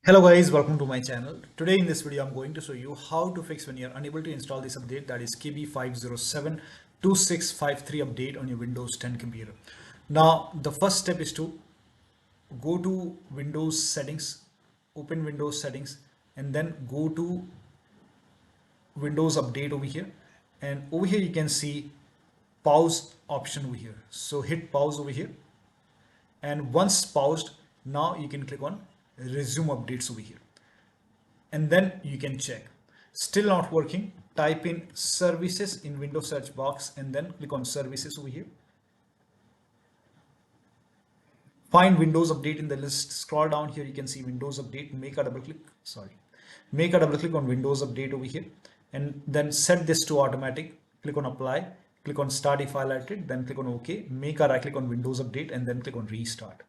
Hello guys, welcome to my channel. Today in this video I'm going to show you how to fix when you're unable to install this update, that is KB5072653 update on your Windows 10 computer. Now the first step is to go to Windows settings, open Windows settings, and then go to Windows update over here, and over here you can see pause option over here. So hit pause over here, and once paused, now you can click on resume updates over here, and then you can check. Still not working, type in services in Windows search box and then click on services over here. Find Windows update in the list, scroll down here, you can see Windows update. Make a double click on Windows update over here, and then set this to automatic. Click on apply, click on start if highlighted, then click on OK. Make a right click on Windows update and then click on restart.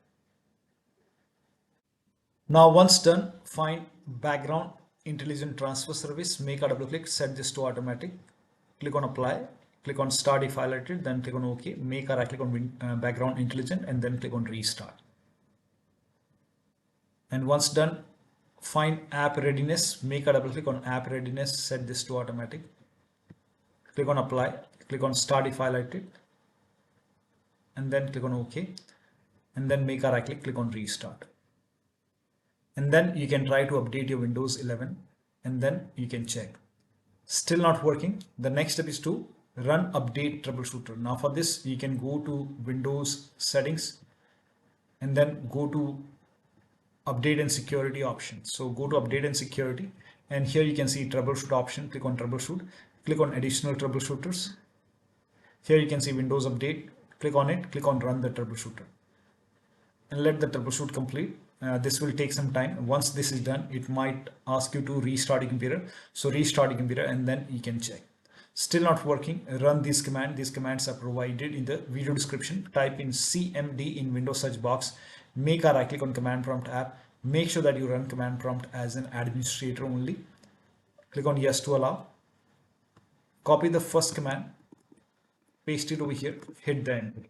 Now once done, find background intelligent transfer service, make a double click, set this to automatic, click on apply, click on start if highlighted, then click on OK. Make a right click on background intelligent and then click on restart. And once done, find app readiness, make a double click on app readiness, set this to automatic, click on apply, click on start if highlighted, and then click on OK, and then make a right click, click on restart. And then you can try to update your Windows 11 and then you can check. Still not working. The next step is to run update troubleshooter. Now for this you can go to Windows settings and then go to update and security option. So go to update and security, and here you can see troubleshoot option. Click on troubleshoot, click on additional troubleshooters. Here you can see Windows update, click on it, click on run the troubleshooter and let the troubleshoot complete. This will take some time. Once this is done, it might ask you to restart your computer. So restart your computer and then you can check. Still not working, run this command. These commands are provided in the video description. Type in CMD in Windows search box, make a right click on command prompt app. Make sure that you run command prompt as an administrator only. Click on yes to allow. Copy the first command, paste it over here, hit the enter.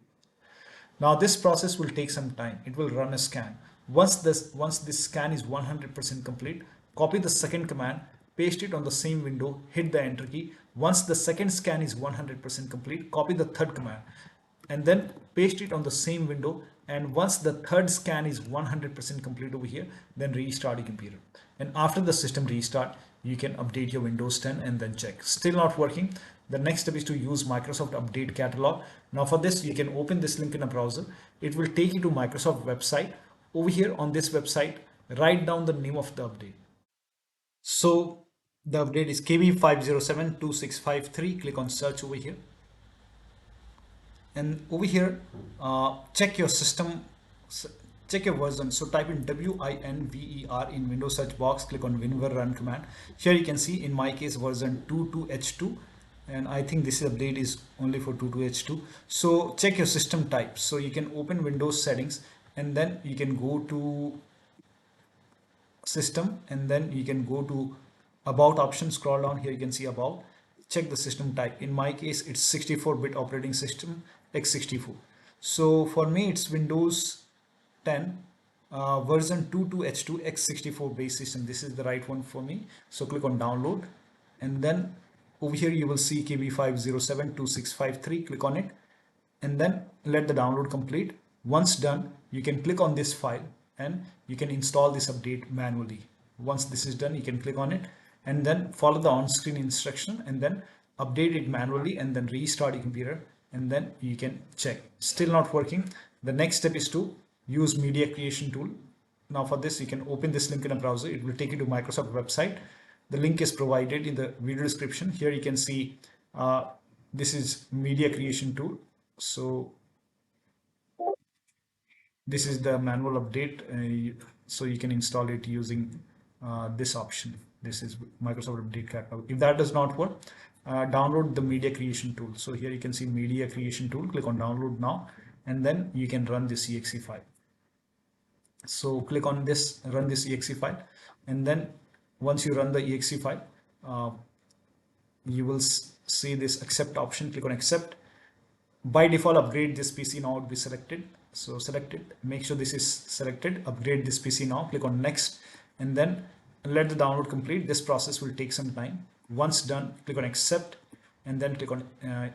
Now this process will take some time. It will run a scan. Once this scan is 100% complete, copy the second command, paste it on the same window, hit the enter key. Once the second scan is 100% complete, copy the third command and then paste it on the same window. And once the third scan is 100% complete over here, then restart your computer. And after the system restart, you can update your Windows 10 and then check. Still not working. The next step is to use Microsoft Update Catalog. Now for this, you can open this link in a browser. It will take you to Microsoft website. Over here on this website, write down the name of the update. So the update is KB5072653. Click on search over here. And over here, check your system, check your version. So type in WINVER in Windows search box, click on WinVer run command. Here you can see in my case version 22H2, and I think this update is only for 22H2. So check your system type. So you can open Windows settings and then you can go to system and then you can go to about option, scroll down here, you can see about, check the system type. In my case it's 64-bit operating system x64. So for me it's Windows 10 version 22H2 x64 base system. This is the right one for me. So click on download and then over here you will see KB5072653. Click on it and then let the download complete. Once done, you can click on this file and you can install this update manually. Once this is done, you can click on it and then follow the on-screen instruction and then update it manually and then restart your computer and then you can check. Still not working. The next step is to use media creation tool. Now for this, you can open this link in a browser. It will take you to Microsoft website. The link is provided in the video description. Here you can see this is media creation tool. So this is the manual update, so you can install it using this option. This is Microsoft Update Catalog. If that does not work, download the media creation tool. So here you can see media creation tool, click on download now and then you can run this exe file. So click on this, run this exe file, and then once you run the exe file, you will see this accept option. Click on accept. By default, upgrade this PC now would be selected. So select it, make sure this is selected, upgrade this PC now, click on next, and then let the download complete. This process will take some time. Once done, click on accept, and then click on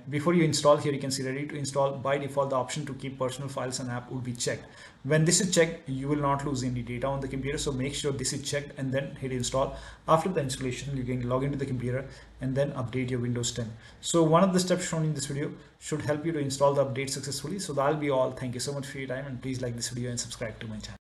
before you install. Here you can see ready to install. By default, the option to keep personal files and app would be checked. When this is checked, you will not lose any data on the computer, so make sure this is checked and then hit install. After the installation, you can log into the computer and then update your Windows 10. So one of the steps shown in this video should help you to install the update successfully. So that'll be all. Thank you so much for your time, and please like this video and subscribe to my channel.